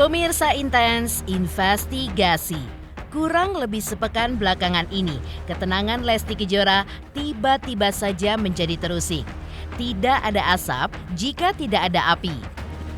Pemirsa Intens Investigasi. Kurang lebih sepekan belakangan ini, ketenangan Lesti Kejora tiba-tiba saja menjadi terusik. Tidak ada asap jika tidak ada api.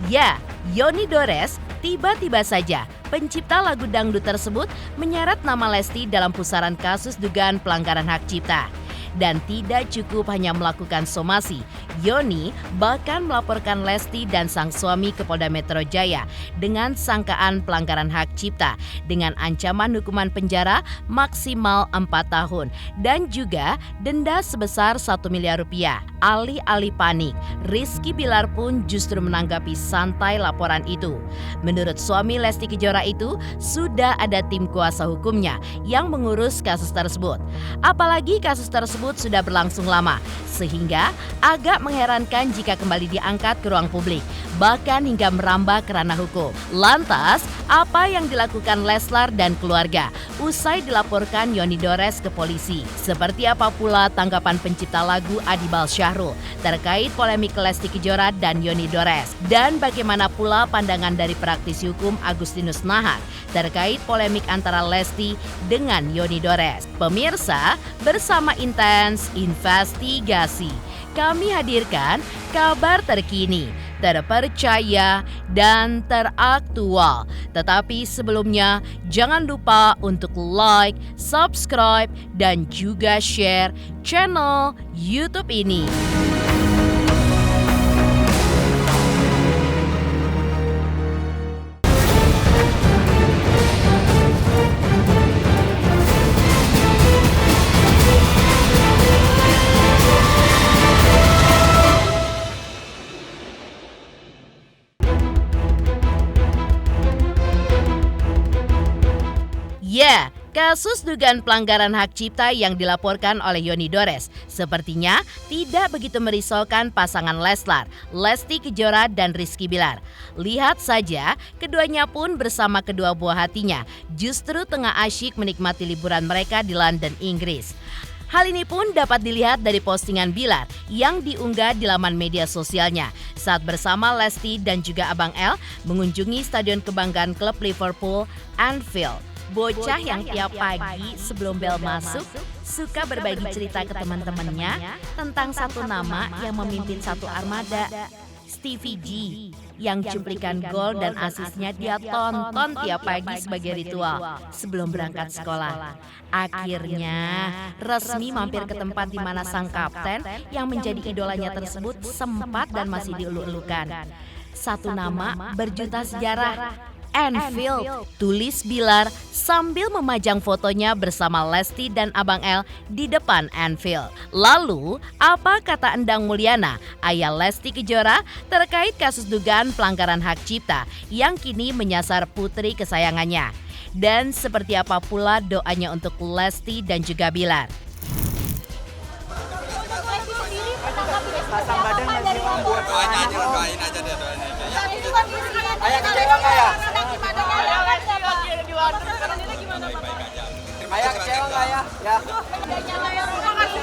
Ya, Yoni Dores tiba-tiba saja pencipta lagu dangdut tersebut menyeret nama Lesti dalam pusaran kasus dugaan pelanggaran hak cipta. Dan tidak cukup hanya melakukan somasi, Yoni bahkan melaporkan Lesti dan sang suami ke Polda Metro Jaya dengan sangkaan pelanggaran hak cipta dengan ancaman hukuman penjara maksimal 4 tahun dan juga denda sebesar 1 miliar rupiah. Alih-alih panik, Rizky Bilar pun justru menanggapi santai laporan itu. Menurut suami Lesti Kejora itu, sudah ada tim kuasa hukumnya yang mengurus kasus tersebut. Apalagi kasus tersebut sudah berlangsung lama, sehingga agak mengherankan jika kembali diangkat ke ruang publik, bahkan hingga merambah ke ranah hukum. Lantas, apa yang dilakukan Leslar dan keluarga usai dilaporkan Yoni Dores ke polisi? Seperti apa pula tanggapan pencipta lagu Adibal Syahrul terkait polemik Lesti Kejora dan Yoni Dores? Dan bagaimana pula pandangan dari praktisi hukum Agustinus Nahar terkait polemik antara Lesti dengan Yoni Dores? Pemirsa, bersama Intens Investigasi, kami hadirkan kabar terkini, terpercaya, dan teraktual. Tetapi sebelumnya, jangan lupa untuk like, subscribe, dan juga share channel YouTube ini. Ya, kasus dugaan pelanggaran hak cipta yang dilaporkan oleh Yoni Dores sepertinya tidak begitu merisaukan pasangan Leslar, Lesti Kejora dan Rizky Bilar. Lihat saja, keduanya pun bersama kedua buah hatinya justru tengah asyik menikmati liburan mereka di London, Inggris. Hal ini pun dapat dilihat dari postingan Bilar yang diunggah di laman media sosialnya saat bersama Lesti dan juga Abang L mengunjungi Stadion Kebanggaan klub Liverpool, Anfield. Bocah yang tiap pagi sebelum bel masuk suka berbagi cerita ke teman-temannya tentang satu nama yang memimpin satu armada, Stevie G, yang cuplikan gol dan asisnya dia tonton tiap pagi sebagai ritual sebelum berangkat sekolah. Akhirnya resmi mampir ke tempat di mana sang kapten yang menjadi idolanya tersebut sempat dan masih dieluk-elukan. Satu nama berjuta sejarah, Anfield, tulis Bilar sambil memajang fotonya bersama Lesti dan Abang L di depan Anfield. Lalu, apa kata Endang Mulyana, ayah Lesti Kejora terkait kasus dugaan pelanggaran hak cipta yang kini menyasar putri kesayangannya? Dan seperti apa pula doanya untuk Lesti dan juga Bilar? Pasang badan masih buat doain aja deh. Ayah kecewa nggak ya? Ayah kecewa nggak ya? Ya.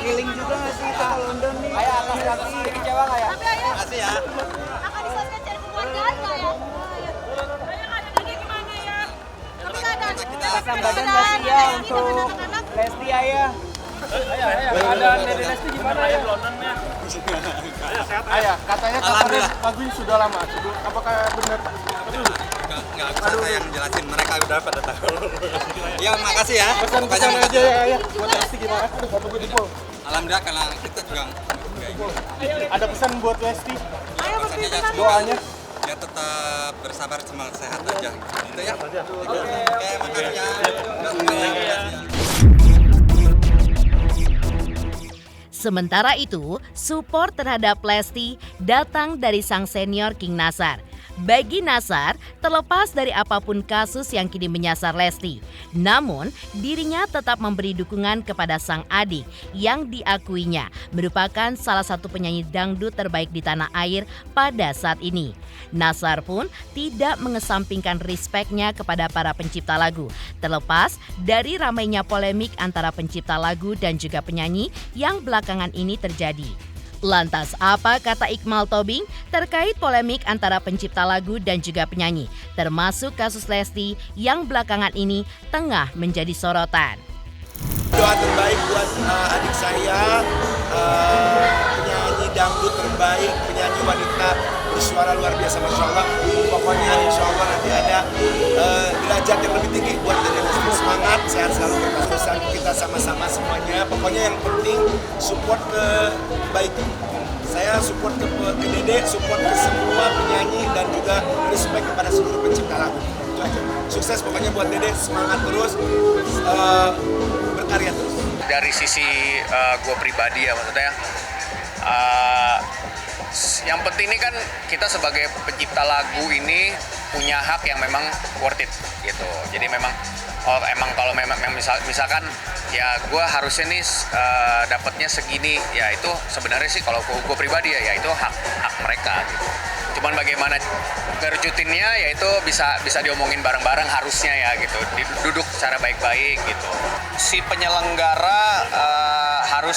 Feeling juga nggak sih ke London nih? Ayah atas kaki kecewa nggak ya? Makasih ya. Akan disosialisasikan cari keluargaan nggak ya? Pasang badan masih ya untuk Lesti ayah. Keadaan dari Lesti gimana ya? Ayah, katanya kabarnya lagunya sudah lama. Apakah benar? Nggak usah saya yang jelasin, mereka udah pada tahu. Ya makasih ya. Pesan-pesan aja ya ayah. Buat Lesti gimana? Aduh, bapak gue jempol. Alhamdulillah karena kita juga Ada pesan buat Lesti? pesannya aja Doanya? ya tetap bersabar, semangat, sehat aja. Gitu ya. Oke, makasih ya. Sementara itu, support terhadap Lesti datang dari sang senior King Nasar. Bagi Nasar, terlepas dari apapun kasus yang kini menyasar Lesti, namun dirinya tetap memberi dukungan kepada sang adik yang diakuinya merupakan salah satu penyanyi dangdut terbaik di tanah air pada saat ini. Nasar pun tidak mengesampingkan respeknya kepada para pencipta lagu, terlepas dari ramainya polemik antara pencipta lagu dan juga penyanyi yang belakangan ini terjadi. Lantas apa kata Iqmal Tobing terkait polemik antara pencipta lagu dan juga penyanyi, termasuk kasus Lesti yang belakangan ini tengah menjadi sorotan. Doa terbaik buat adik saya, penyanyi dangdut terbaik, penyanyi wanita bersuara luar biasa, Masya Allah. Pokoknya Insya Allah nanti ada derajat yang lebih tinggi buat Dede Lesti. Semangat, sehat selalu, berkesan kita sama-sama semuanya. Pokoknya yang penting support kebaikan. Saya support ke Dede, support ke semua penyanyi dan juga respect kepada seluruh pencipta lagu. Itu aja. Sukses pokoknya buat Dede, semangat terus, berkarya terus. Dari sisi gue pribadi ya, maksudnya yang penting ini kan kita sebagai pencipta lagu ini punya hak yang memang worth it gitu. Jadi memang emang kalau memang misalkan ya gue harusnya nih dapatnya segini, ya itu sebenarnya sih kalau gue pribadi ya itu hak mereka gitu. Cuman bagaimana ngerujutinnya ya itu bisa diomongin bareng-bareng harusnya ya gitu, duduk secara baik-baik gitu. Si penyelenggara harus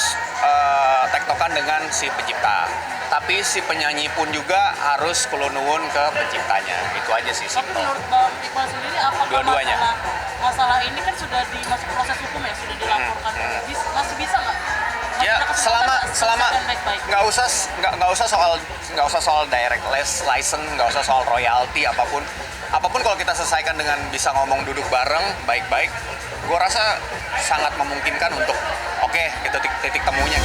tektokan dengan si pencipta, tapi si penyanyi pun juga harus kulunun ke penciptanya. Itu aja sih simple. Menurut Bang Iqbal sendiri apakah dua-duanya masalah ini kan sudah dimasuk proses hukum ya, sudah dilaporkan, masih bisa nggak? Ya selama nggak usah soal direct license, nggak usah soal royalti apapun kalau kita selesaikan dengan bisa ngomong duduk bareng baik-baik, gue rasa sangat memungkinkan untuk oke, itu titik temunya.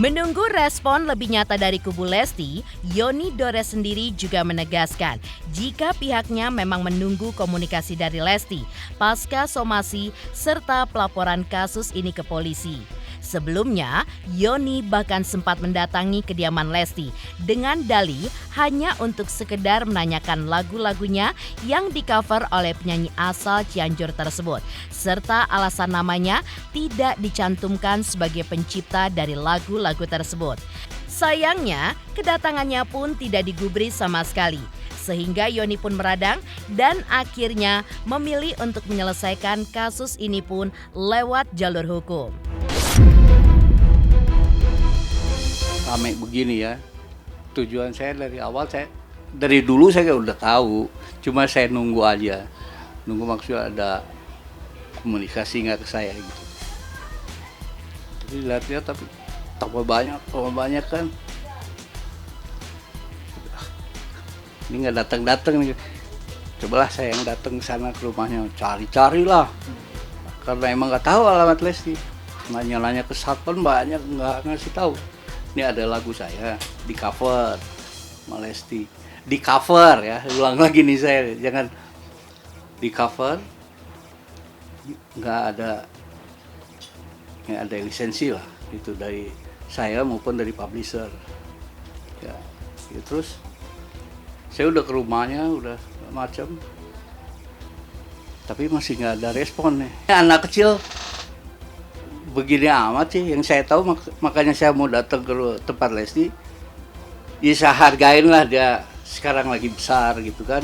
Menunggu respon lebih nyata dari kubu Lesti, Yoni Dores sendiri juga menegaskan jika pihaknya memang menunggu komunikasi dari Lesti pasca somasi serta pelaporan kasus ini ke polisi. Sebelumnya, Yoni bahkan sempat mendatangi kediaman Lesti dengan dalih hanya untuk sekedar menanyakan lagu-lagunya yang di-cover oleh penyanyi asal Cianjur tersebut, serta alasan namanya tidak dicantumkan sebagai pencipta dari lagu-lagu tersebut. Sayangnya, kedatangannya pun tidak digubris sama sekali, sehingga Yoni pun meradang dan akhirnya memilih untuk menyelesaikan kasus ini pun lewat jalur hukum. Rame begini ya, tujuan saya dari dulu saya udah tahu, cuma saya nunggu aja, maksudnya ada komunikasi nggak ke saya gitu. Tapi lihat tapi tambah banyak kan, ini nggak datang nih, cobalah saya yang datang ke sana ke rumahnya, carilah, karena emang nggak tahu alamat Lesti, nanya ke satpam banyak nggak ngasih tahu. Ini ada lagu saya di cover sama Lesti, di cover ya, ulang lagi nih saya, jangan di cover, nggak ada lisensi lah, itu dari saya maupun dari publisher ya, terus saya udah ke rumahnya udah macam, tapi masih nggak ada respon nih. Anak kecil begini amat sih, yang saya tahu makanya saya mau datang ke tempat Lesti, ya saya hargain lah, dia sekarang lagi besar gitu kan,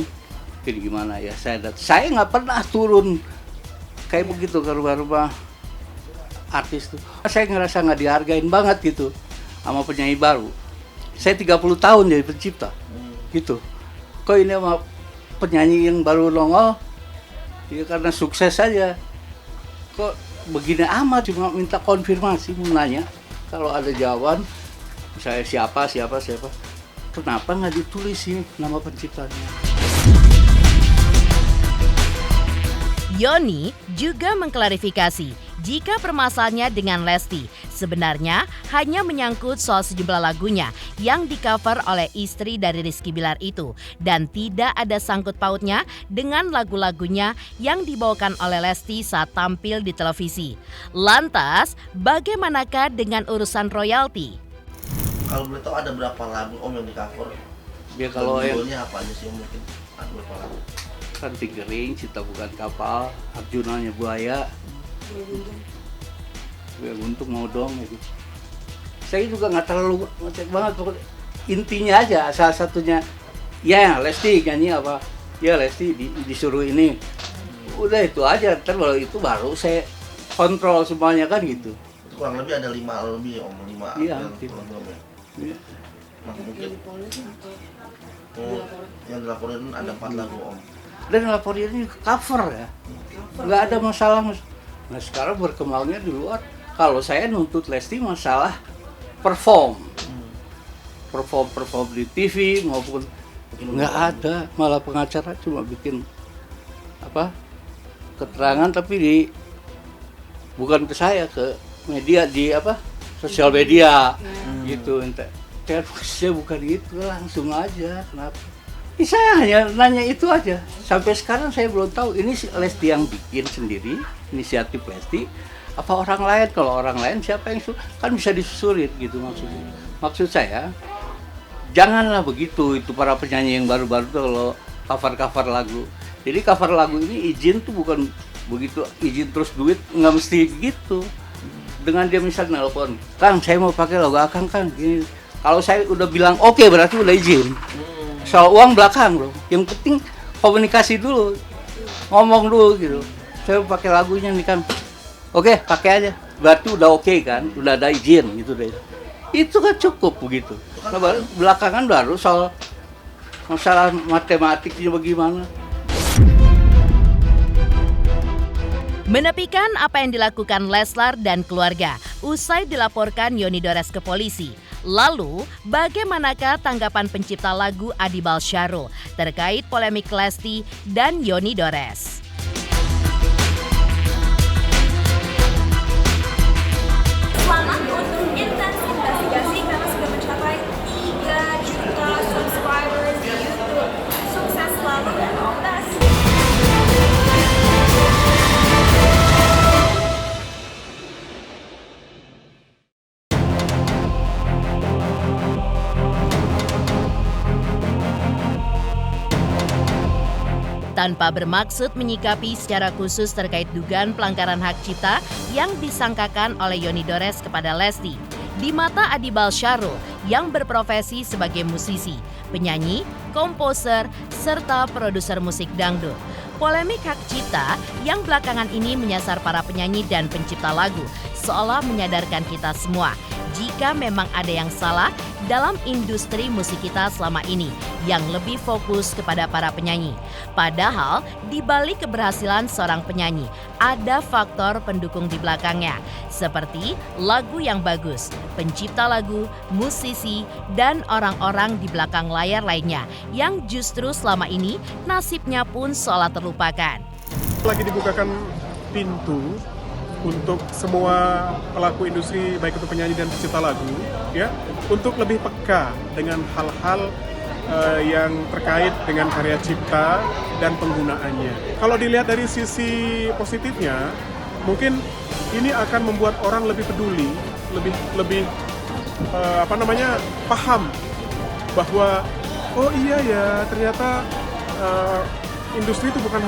jadi gimana ya, saya nggak pernah turun kayak begitu ke rumah-rumah artis tuh, saya ngerasa nggak dihargain banget gitu sama penyanyi baru. Saya 30 tahun jadi pencipta gitu, kok ini sama penyanyi yang baru nongol ya karena sukses saja kok begini amat, cuma minta konfirmasi, mau nanya kalau ada jawaban misalnya siapa, kenapa nggak ditulis sih nama penciptanya. Yoni juga mengklarifikasi jika permasalahannya dengan Lesti sebenarnya hanya menyangkut soal sejumlah lagunya yang di-cover oleh istri dari Rizky Bilar itu dan tidak ada sangkut pautnya dengan lagu-lagunya yang dibawakan oleh Lesti saat tampil di televisi. Lantas, bagaimanakah dengan urusan royalti? Kalau boleh tahu ada berapa lagu Om yang di-cover? Ya kalau judulnya apa aja sih mungkin ada berapa lagu? Kan Tigering, Cinta Bukan Kapal, Arjunanya Buaya, Guntung mau dong gitu. Saya juga nggak terlalu ngecek banget, pokoknya intinya aja salah satunya ya Lesti nyanyi apa, ya Lesti disuruh ini, udah itu aja. Ntar kalau itu baru saya kontrol semuanya kan gitu. kurang lebih ada 5 lebih om, 5 Iya, yang mungkin. kurang lebih. Iya. Nah mungkin yang dilaporin ada 4 lagu om. Dan laporannya cover ya, nggak ada masalah. Nah sekarang berkembangnya di luar. Kalau saya nuntut Lesti masalah perform di TV maupun nggak ada, malah pengacara cuma bikin keterangan tapi bukan ke saya, ke media di sosial media gitu. Saya bukan itu, langsung aja. Kenapa? Saya hanya nanya itu aja. Sampai sekarang saya belum tahu ini Lesti yang bikin sendiri, inisiatif Lesti, apa orang lain. Kalau orang lain siapa yang kan bisa disusurin gitu maksudnya. Maksud saya janganlah begitu, itu para penyanyi yang baru-baru tuh kalau cover lagu. Jadi cover lagu ini izin tuh bukan begitu, izin terus duit, nggak mesti gitu. Dengan dia misalnya nelpon, Kang saya mau pakai lagu Akang Kang, gini. Kalau saya udah bilang oke, berarti udah izin. Soal uang belakang loh, yang penting komunikasi dulu, ngomong dulu gitu. Saya mau pakai lagunya nih Kang, oke pakai aja, berarti udah oke kan, udah ada izin gitu deh. Itu kan cukup begitu. Nah, belakangan baru soal masalah matematiknya bagaimana. Menepikan apa yang dilakukan Leslar dan keluarga usai dilaporkan Yoni Dores ke polisi. Lalu, bagaimanakah tanggapan pencipta lagu Adibal Syarul terkait polemik Lesti dan Yoni Dores? Selamat untuk Intens Investigasi karena sudah mencapai 3 juta subscribers di YouTube. Sukses selalu dan all the best. Tanpa bermaksud menyikapi secara khusus terkait dugaan pelanggaran hak cipta yang disangkakan oleh Yoni Dores kepada Lesti. Di mata Adibal Syarul yang berprofesi sebagai musisi, penyanyi, komposer, serta produser musik dangdut. Polemik hak cipta yang belakangan ini menyasar para penyanyi dan pencipta lagu seolah menyadarkan kita semua jika memang ada yang salah dalam industri musik kita selama ini yang lebih fokus kepada para penyanyi. Padahal di balik keberhasilan seorang penyanyi ada faktor pendukung di belakangnya seperti lagu yang bagus, pencipta lagu, musisi, dan orang-orang di belakang layar lainnya yang justru selama ini nasibnya pun seolah terlupakan. Lagi dibukakan pintu untuk semua pelaku industri baik itu penyanyi dan pencipta lagu ya untuk lebih peka dengan hal-hal yang terkait dengan karya cipta dan penggunaannya. Kalau dilihat dari sisi positifnya, mungkin ini akan membuat orang lebih peduli, lebih paham bahwa oh iya ya ternyata industri itu bukan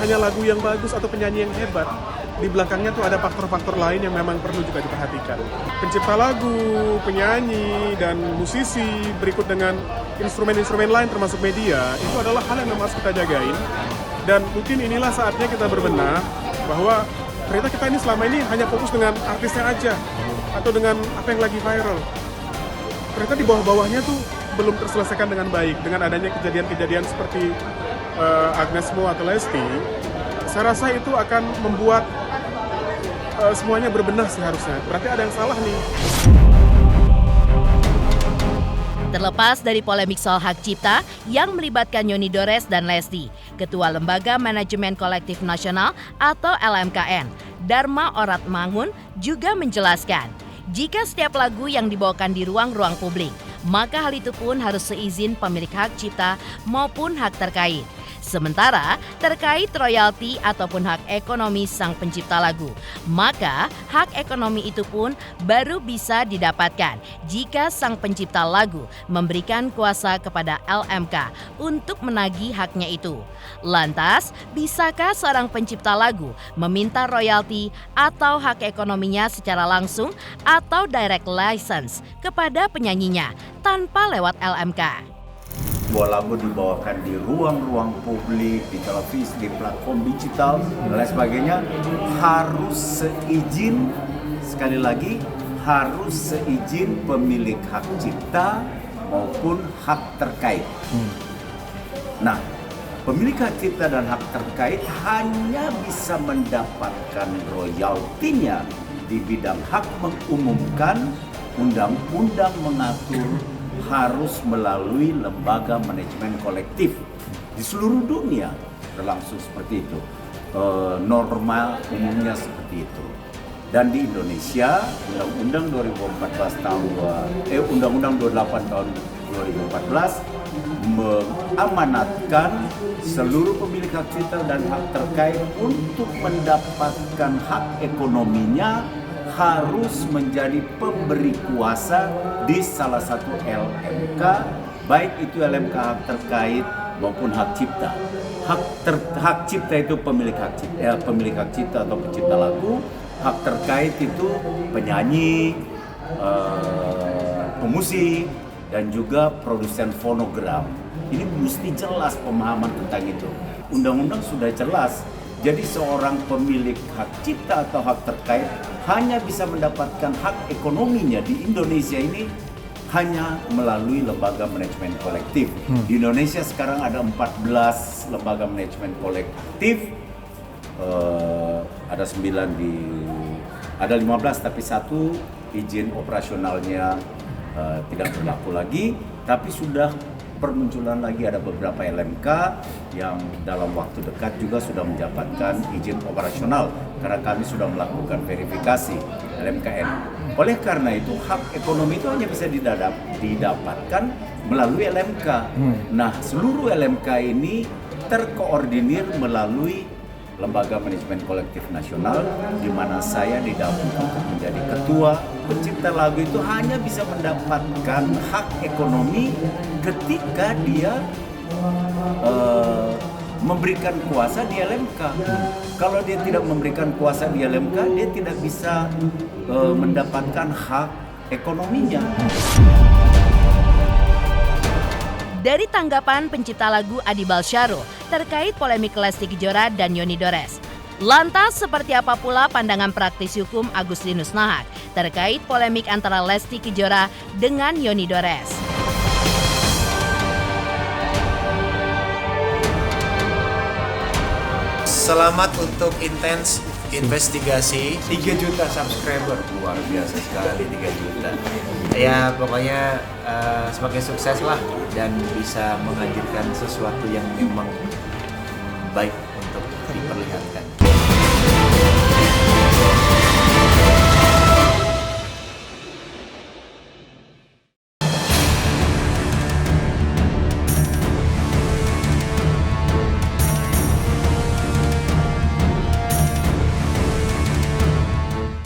hanya lagu yang bagus atau penyanyi yang hebat. Di belakangnya tuh ada faktor-faktor lain yang memang perlu juga diperhatikan. Pencipta lagu, penyanyi, dan musisi berikut dengan instrumen-instrumen lain termasuk media, itu adalah hal yang harus kita jagain. Dan mungkin inilah saatnya kita berbenah bahwa ternyata kita ini selama ini hanya fokus dengan artisnya aja atau dengan apa yang lagi viral. Ternyata di bawah-bawahnya tuh belum terselesaikan dengan baik. Dengan adanya kejadian-kejadian seperti Agnes Mo atau Lesti, saya rasa itu akan membuat semuanya berbenah seharusnya. Berarti ada yang salah nih. Terlepas dari polemik soal hak cipta yang melibatkan Yoni Dores dan Lesti, Ketua Lembaga Manajemen Kolektif Nasional atau LMKN, Dharma Oratmangun juga menjelaskan, jika setiap lagu yang dibawakan di ruang-ruang publik, maka hal itu pun harus seizin pemilik hak cipta maupun hak terkait. Sementara terkait royalti ataupun hak ekonomi sang pencipta lagu, maka hak ekonomi itu pun baru bisa didapatkan jika sang pencipta lagu memberikan kuasa kepada LMK untuk menagih haknya itu. Lantas, bisakah seorang pencipta lagu meminta royalti atau hak ekonominya secara langsung atau direct license kepada penyanyinya tanpa lewat LMK? Sebuah lagu dibawakan di ruang-ruang publik, di televisi, di platform digital, dan lain sebagainya harus seizin sekali lagi harus seizin pemilik hak cipta maupun hak terkait. Nah, pemilik hak cipta dan hak terkait hanya bisa mendapatkan royaltinya di bidang hak mengumumkan. Undang-undang mengatur harus melalui lembaga manajemen kolektif. Di seluruh dunia berlangsung seperti itu. Norma umumnya seperti itu. Dan di Indonesia, Undang-Undang 2014 Undang-Undang 28 tahun 2014 mengamanatkan seluruh pemilik hak cipta dan hak terkait untuk mendapatkan hak ekonominya harus menjadi pemberi kuasa di salah satu LMK, baik itu LMK hak terkait maupun hak cipta. Hak cipta itu pemilik hak cipta atau pencipta lagu, hak terkait itu penyanyi, pemusik, dan juga produsen fonogram. Ini mesti jelas pemahaman tentang itu. Undang-undang sudah jelas. Jadi seorang pemilik hak cipta atau hak terkait hanya bisa mendapatkan hak ekonominya di Indonesia ini hanya melalui lembaga manajemen kolektif. Di Indonesia sekarang ada 14 lembaga manajemen kolektif, ada 15 tapi satu izin operasionalnya tidak berlaku lagi, tapi sudah permunculan lagi ada beberapa LMK yang dalam waktu dekat juga sudah mendapatkan izin operasional karena kami sudah melakukan verifikasi LMKN. Oleh karena itu hak ekonomi itu hanya bisa didapatkan melalui LMK. Nah, seluruh LMK ini terkoordinir melalui Lembaga Manajemen Kolektif Nasional, di mana saya didapuk untuk menjadi ketua. Pencipta lagu itu hanya bisa mendapatkan hak ekonomi ketika dia memberikan kuasa di LMK. Kalau dia tidak memberikan kuasa di LMK, dia tidak bisa mendapatkan hak ekonominya. Dari tanggapan pencipta lagu Adi Balsyaro terkait polemik Lesti Kejora dan Yoni Dores. Lantas seperti apa pula pandangan praktisi hukum Agustinus Nahak terkait polemik antara Lesti Kejora dengan Yoni Dores? Selamat untuk intens investigasi 3 juta subscriber, luar biasa sekali 3 juta. Ya pokoknya semakin sukses lah dan bisa menghadirkan sesuatu yang memang baik untuk diperlihatkan.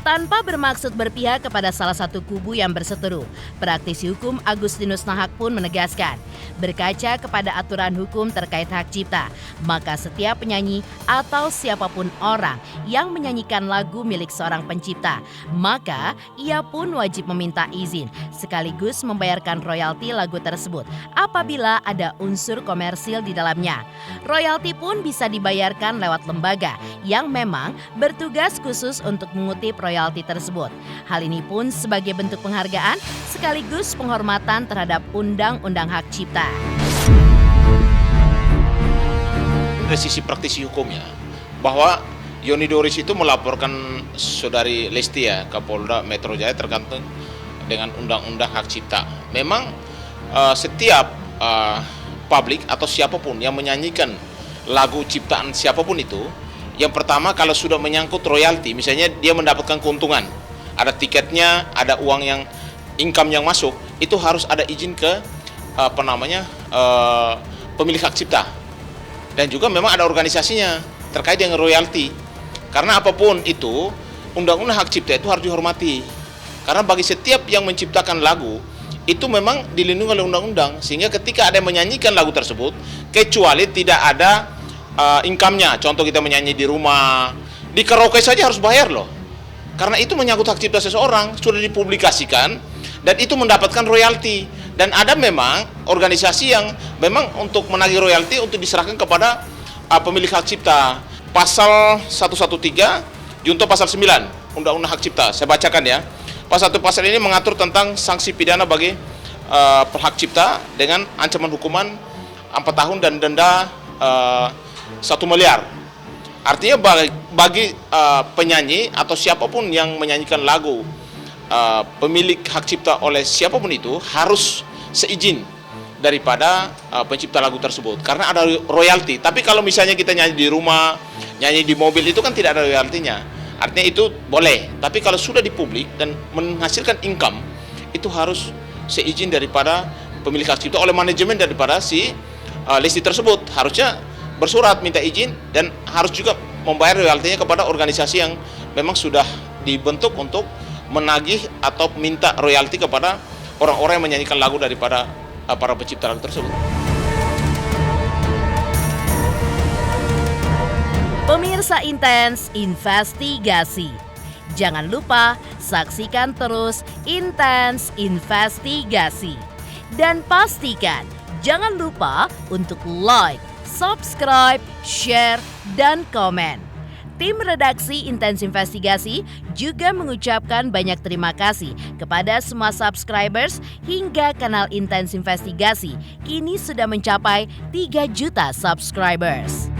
Tanpa bermaksud berpihak kepada salah satu kubu yang berseteru, praktisi hukum Agustinus Nahak pun menegaskan, berkaca kepada aturan hukum terkait hak cipta, maka setiap penyanyi atau siapapun orang yang menyanyikan lagu milik seorang pencipta, maka ia pun wajib meminta izin sekaligus membayarkan royalti lagu tersebut apabila ada unsur komersil di dalamnya. Royalti pun bisa dibayarkan lewat lembaga yang memang bertugas khusus untuk mengutip royalti tersebut. Hal ini pun sebagai bentuk penghargaan sekaligus penghormatan terhadap Undang-Undang Hak Cipta. Dari sisi praktisi hukumnya, bahwa Yoni Dores itu melaporkan saudari Lesti ya ke Polda Metro Jaya tergantung dengan Undang-Undang Hak Cipta. Memang setiap publik atau siapapun yang menyanyikan lagu ciptaan siapapun itu, yang pertama kalau sudah menyangkut royalti, misalnya dia mendapatkan keuntungan, ada tiketnya, ada uang yang income yang masuk, itu harus ada izin ke pemilik hak cipta. Dan juga memang ada organisasinya terkait dengan royalti. Karena apapun itu, Undang-Undang Hak Cipta itu harus dihormati. Karena bagi setiap yang menciptakan lagu, itu memang dilindungi oleh undang-undang, sehingga ketika ada yang menyanyikan lagu tersebut, kecuali tidak ada income-nya, contoh kita menyanyi di rumah, di karaoke saja harus bayar loh, karena itu menyangkut hak cipta seseorang, sudah dipublikasikan dan itu mendapatkan royalti. Dan ada memang organisasi yang memang untuk menagih royalti untuk diserahkan kepada pemilik hak cipta. Pasal 113 junto pasal 9 Undang-Undang Hak Cipta. Saya bacakan ya. Pasal ini mengatur tentang sanksi pidana bagi hak cipta dengan ancaman hukuman 4 tahun dan denda 1 miliar. Artinya bagi penyanyi atau siapapun yang menyanyikan lagu pemilik hak cipta oleh siapapun itu harus seizin daripada pencipta lagu tersebut karena ada royalti. Tapi kalau misalnya kita nyanyi di rumah, nyanyi di mobil itu kan tidak ada royaltinya. Artinya itu boleh, tapi kalau sudah di publik dan menghasilkan income itu harus seizin daripada pemilik hak cipta oleh manajemen daripada si Lesti tersebut. Harusnya bersurat minta izin dan harus juga membayar royaltinya kepada organisasi yang memang sudah dibentuk untuk menagih atau minta royalti kepada orang-orang yang menyanyikan lagu daripada para pencipta lagu tersebut. Pemirsa Intens Investigasi. Jangan lupa saksikan terus Intens Investigasi. Dan pastikan jangan lupa untuk like, subscribe, share, dan komen. Tim redaksi Intens Investigasi juga mengucapkan banyak terima kasih kepada semua subscribers hingga kanal Intens Investigasi kini sudah mencapai 3 juta subscribers.